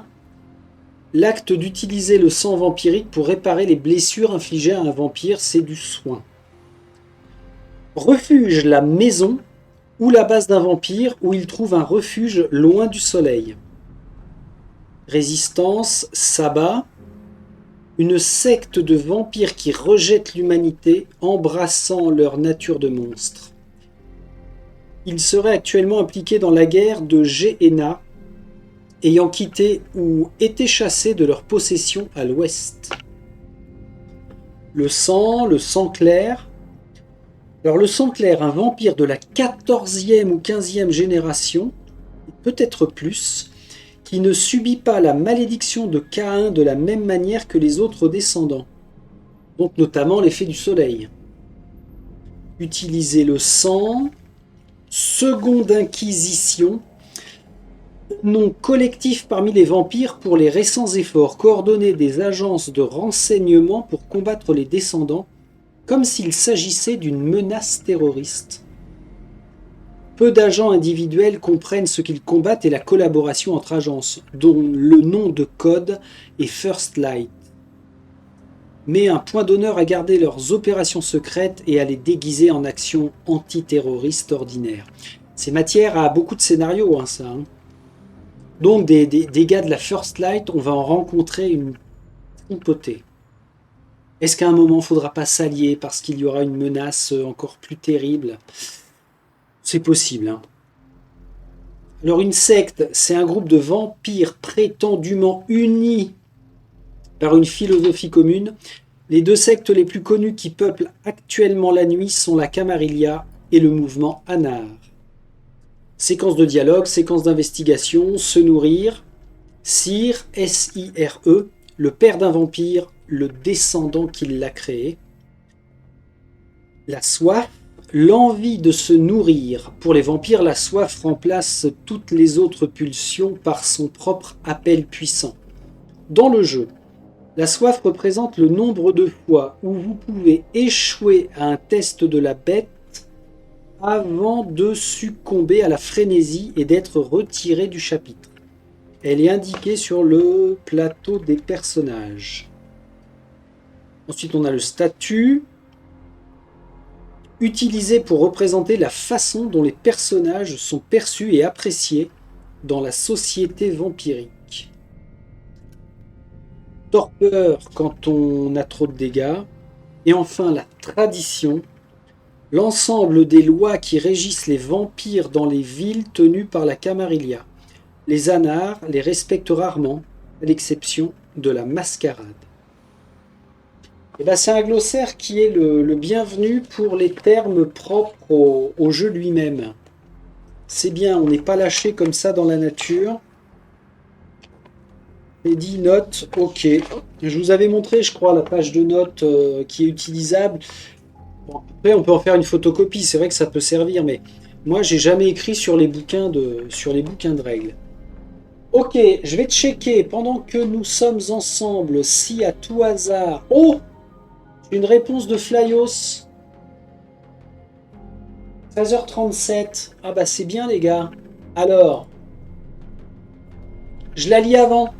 L'acte d'utiliser le sang vampirique pour réparer les blessures infligées à un vampire, c'est du soin. Refuge, la maison ou la base d'un vampire où il trouve un refuge loin du soleil. Résistance, sabbat. Une secte de vampires qui rejettent l'humanité, embrassant leur nature de monstre. Il serait actuellement impliqué dans la guerre de Gehenna, ayant quitté ou été chassés de leur possession à l'ouest. Le sang clair. Alors le sang clair, un vampire de la 14e ou 15e génération, peut-être plus, qui ne subit pas la malédiction de Caïn de la même manière que les autres descendants, donc notamment l'effet du soleil. Utiliser le sang, seconde inquisition, nom collectif parmi les vampires pour les récents efforts coordonnés des agences de renseignement pour combattre les descendants, comme s'il s'agissait d'une menace terroriste. Peu d'agents individuels comprennent ce qu'ils combattent et la collaboration entre agences, dont le nom de code est First Light. Mais un point d'honneur à garder leurs opérations secrètes et à les déguiser en actions antiterroristes ordinaires. C'est matière à beaucoup de scénarios, ça. Donc des gars de la First Light, on va en rencontrer une tripotée. Est-ce qu'à un moment, il ne faudra pas s'allier parce qu'il y aura une menace encore plus terrible ? C'est possible. Alors une secte, c'est un groupe de vampires prétendument unis par une philosophie commune. Les deux sectes les plus connues qui peuplent actuellement la nuit sont la Camarilla et le mouvement Anar. Séquence de dialogue, séquence d'investigation, se nourrir. Sire, S-I-R-E, le père d'un vampire, le descendant qui l'a créé. La soif, l'envie de se nourrir. Pour les vampires, la soif remplace toutes les autres pulsions par son propre appel puissant. Dans le jeu, la soif représente le nombre de fois où vous pouvez échouer à un test de la bête avant de succomber à la frénésie et d'être retiré du chapitre. Elle est indiquée sur le plateau des personnages. Ensuite, on a le statut, utilisé pour représenter la façon dont les personnages sont perçus et appréciés dans la société vampirique. Torpeur quand on a trop de dégâts. Et enfin, la tradition, l'ensemble des lois qui régissent les vampires dans les villes tenues par la Camarilla. Les Anars les respectent rarement, à l'exception de la mascarade. Et ben, c'est un glossaire qui est le bienvenu pour les termes propres au jeu lui-même. C'est bien, on n'est pas lâché comme ça dans la nature. Et dit notes, ok. Je vous avais montré, je crois, la page de notes qui est utilisable. Bon, après, on peut en faire une photocopie, c'est vrai que ça peut servir, mais moi, j'ai jamais écrit sur les bouquins de règles. Ok, je vais checker pendant que nous sommes ensemble si à tout hasard... Oh! Une réponse de Flyos. 13h37. Ah bah c'est bien les gars. Alors, je la lis avant.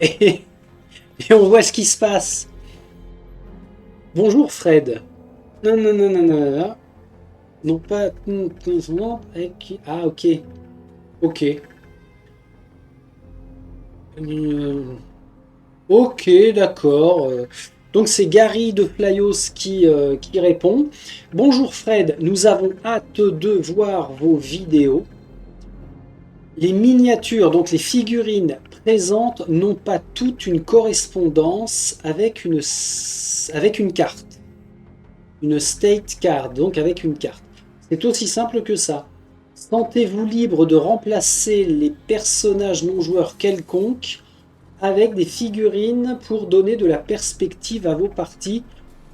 Et on voit ce qui se passe. Bonjour Fred. Non, non, non, non, non, non. Non pas... Ah ok. Ok. Ok, d'accord. Donc c'est Gary de Flyos qui répond. Bonjour Fred, nous avons hâte de voir vos vidéos. Les miniatures, donc les figurines présentes, n'ont pas toute une correspondance avec une carte. Une state card, donc avec une carte. C'est aussi simple que ça. Sentez-vous libre de remplacer les personnages non joueurs quelconques avec des figurines pour donner de la perspective à vos parties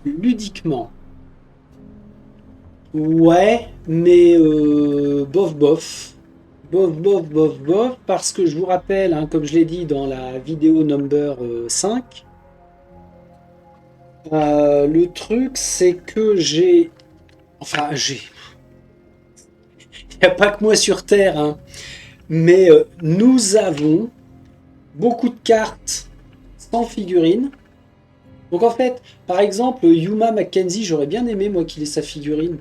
ludiquement. Ouais, mais bof bof. Bof bof bof bof, parce que je vous rappelle, hein, comme je l'ai dit dans la vidéo number 5, le truc c'est que j'ai... Enfin j'ai... Il n'y a pas que moi sur Terre, hein, mais nous avons beaucoup de cartes sans figurines. Donc en fait, par exemple, Yuma Mackenzie, j'aurais bien aimé moi qu'il ait sa figurine.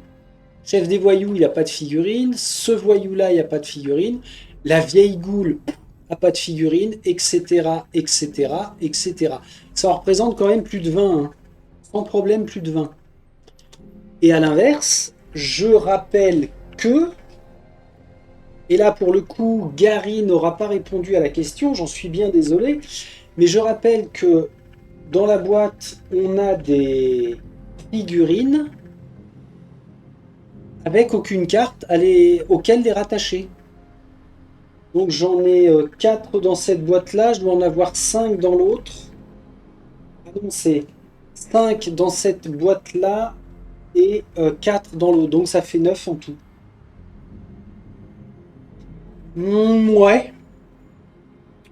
Chef des voyous, il n'a pas de figurine. Ce voyou-là, il n'y a pas de figurine. La vieille goule n'a pas de figurine, etc., etc., etc. Ça en représente quand même plus de 20. Hein. Sans problème, plus de 20. Et à l'inverse, je rappelle que... Et là, pour le coup, Gary n'aura pas répondu à la question, j'en suis bien désolé. Mais je rappelle que dans la boîte, on a des figurines avec aucune carte auxquelles les rattacher. Donc j'en ai 4 dans cette boîte-là, je dois en avoir 5 dans l'autre. Ah non, c'est 5 dans cette boîte-là et 4 dans l'autre. Donc ça fait 9 en tout. Ouais.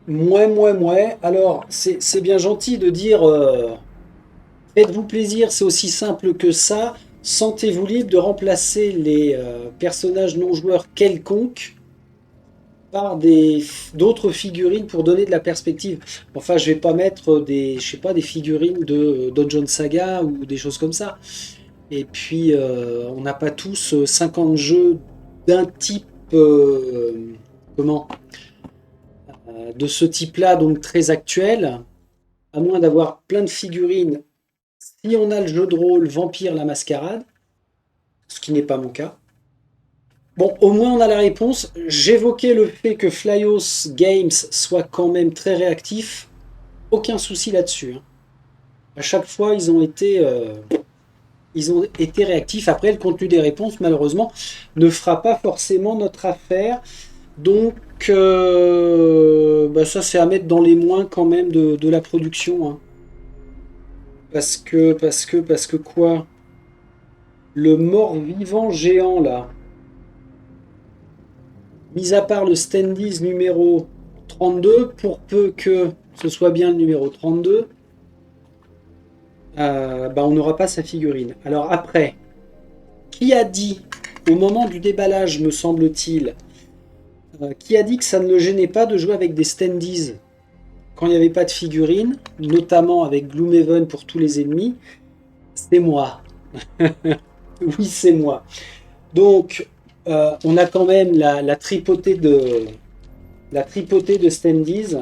Ouais. Alors, c'est bien gentil de dire faites-vous plaisir, c'est aussi simple que ça. Sentez-vous libre de remplacer les personnages non joueurs quelconques par d'autres figurines pour donner de la perspective. Enfin, je vais pas mettre des, je sais pas, des figurines de Dungeon Saga ou des choses comme ça. Et puis, on n'a pas tous 50 jeux d'un type, comment, de ce type-là, donc très actuel, à moins d'avoir plein de figurines. Si on a le jeu de rôle Vampire la Mascarade, ce qui n'est pas mon cas. Bon, au moins on a la réponse. J'évoquais le fait que Flyos Games soit quand même très réactif. Aucun souci là-dessus. Hein. À chaque fois, ils ont été réactifs. Après, le contenu des réponses, malheureusement, ne fera pas forcément notre affaire. Donc, ça, c'est à mettre dans les moins quand même de la production. Hein. Parce que quoi? Le mort-vivant géant, là. Mis à part le Standees numéro 32, pour peu que ce soit bien le numéro 32, on n'aura pas sa figurine. Alors après, qui a dit, au moment du déballage, me semble-t-il, Qui a dit que ça ne le gênait pas de jouer avec des standees quand il n'y avait pas de figurines, notamment avec Gloomhaven pour tous les ennemis? C'est moi. Oui, c'est moi. Donc, on a quand même la tripotée de standees.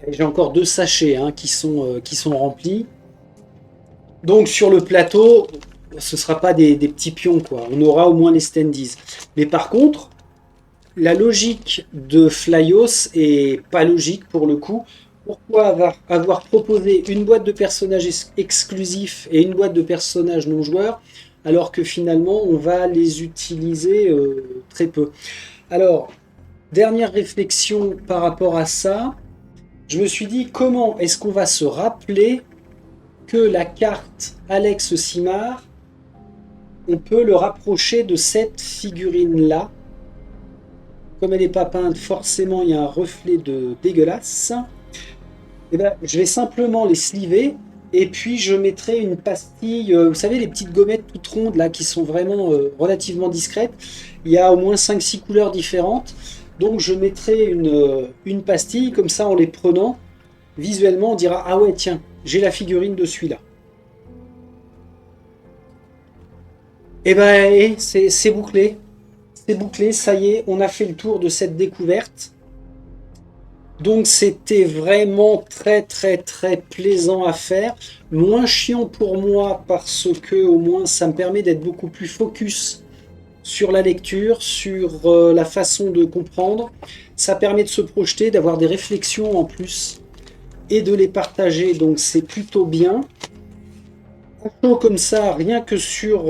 Et j'ai encore 2 sachets hein, qui sont remplis. Donc sur le plateau, ce ne sera pas des petits pions, quoi. On aura au moins les standees. Mais par contre, la logique de Flyos est pas logique pour le coup. Pourquoi avoir proposé une boîte de personnages exclusifs et une boîte de personnages non joueurs alors que finalement on va les utiliser très peu. Alors, dernière réflexion par rapport à ça, je me suis dit comment est-ce qu'on va se rappeler que la carte Alex Simard, on peut le rapprocher de cette figurine-là. Comme elle n'est pas peinte, forcément il y a un reflet de dégueulasse. Et ben, je vais simplement les sliver et puis je mettrai une pastille, vous savez les petites gommettes toutes rondes là qui sont vraiment relativement discrètes. Il y a au moins 5-6 couleurs différentes. Donc je mettrai une pastille, comme ça en les prenant, visuellement on dira ah ouais tiens, j'ai la figurine de celui-là. Et ben c'est bouclé. C'est bouclé, ça y est, on a fait le tour de cette découverte. Donc c'était vraiment très très très plaisant à faire, moins chiant pour moi parce que au moins ça me permet d'être beaucoup plus focus sur la lecture, sur la façon de comprendre. Ça permet de se projeter, d'avoir des réflexions en plus et de les partager, donc c'est plutôt bien. Un show comme ça, rien que sur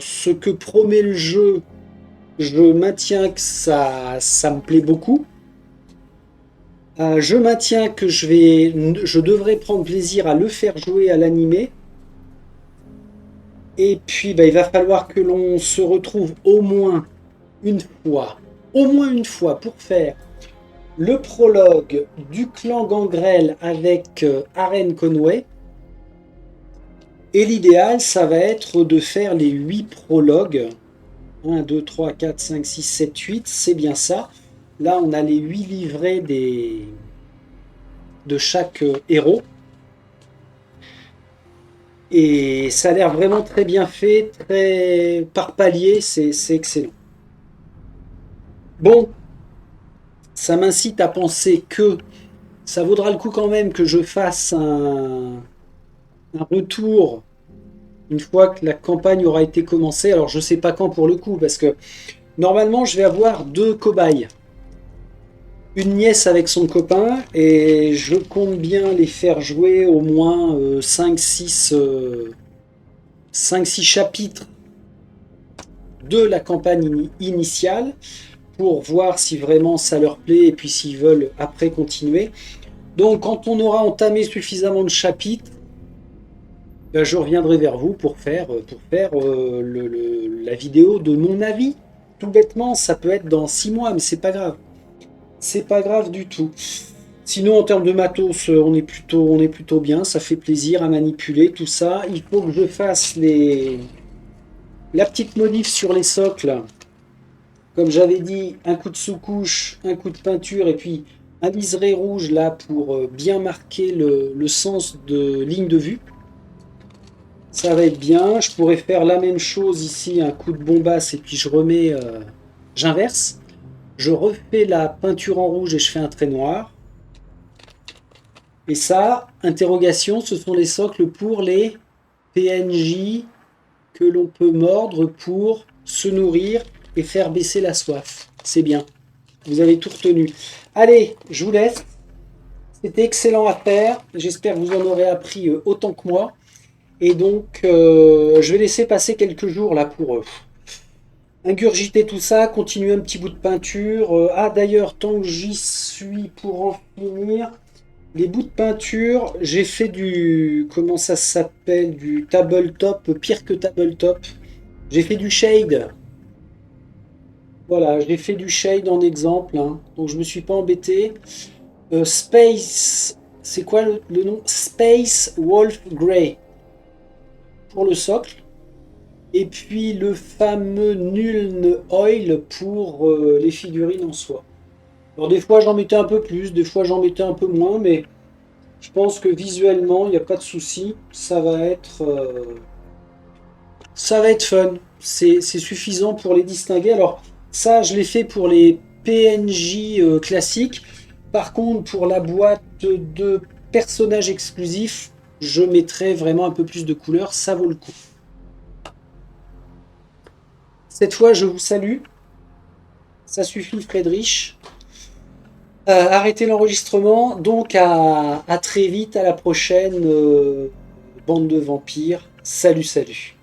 ce que promet le jeu, je maintiens que ça me plaît beaucoup. Je maintiens que je devrais prendre plaisir à le faire jouer à l'animé. Et puis, bah, il va falloir que l'on se retrouve au moins une fois, pour faire le prologue du clan Gangrel avec Aren Conway. Et l'idéal, ça va être de faire les 8 prologues. 1, 2, 3, 4, 5, 6, 7, 8, c'est bien ça. Là, on a les 8 livrets de chaque héros. Et ça a l'air vraiment très bien fait, très par palier, c'est excellent. Bon, ça m'incite à penser que ça vaudra le coup quand même que je fasse un retour une fois que la campagne aura été commencée. Alors je sais pas quand pour le coup, parce que normalement je vais avoir 2 cobayes. Une nièce avec son copain, et je compte bien les faire jouer au moins 5-6 chapitres de la campagne initiale pour voir si vraiment ça leur plaît et puis s'ils veulent après continuer. Donc quand on aura entamé suffisamment de chapitres, ben, je reviendrai vers vous pour faire la vidéo de mon avis. Tout bêtement, ça peut être dans 6 mois, mais c'est pas grave. C'est pas grave du tout. Sinon, en termes de matos, on est plutôt bien. Ça fait plaisir à manipuler tout ça. Il faut que je fasse la petite modif sur les socles. Comme j'avais dit, un coup de sous-couche, un coup de peinture et puis un liseré rouge là pour bien marquer le sens de ligne de vue. Ça va être bien. Je pourrais faire la même chose ici, un coup de bombasse et puis je remets, j'inverse. Je refais la peinture en rouge et je fais un trait noir. Et ça, interrogation, ce sont les socles pour les PNJ que l'on peut mordre pour se nourrir et faire baisser la soif. C'est bien. Vous avez tout retenu. Allez, je vous laisse. C'était excellent à faire. J'espère que vous en aurez appris autant que moi. Et donc, je vais laisser passer quelques jours là pour ingurgiter tout ça, continuer un petit bout de peinture. Ah, d'ailleurs, tant que j'y suis pour en finir, les bouts de peinture, j'ai fait du... Comment ça s'appelle? Du tabletop, pire que tabletop. J'ai fait du shade. Voilà, j'ai fait du shade en exemple, hein. Donc je me suis pas embêté. Space, c'est quoi le nom? Space Wolf Grey pour le socle. Et puis le fameux Nuln Oil pour les figurines en soie. Alors des fois j'en mettais un peu plus, des fois j'en mettais un peu moins, mais je pense que visuellement il n'y a pas de souci. Ça va être fun. C'est suffisant pour les distinguer. Alors ça je l'ai fait pour les PNJ classiques. Par contre pour la boîte de personnages exclusifs, je mettrai vraiment un peu plus de couleurs, ça vaut le coup. Cette fois je vous salue. Ça suffit Friedrich. Arrêtez l'enregistrement. Donc à très vite, à la prochaine bande de vampires. Salut, salut.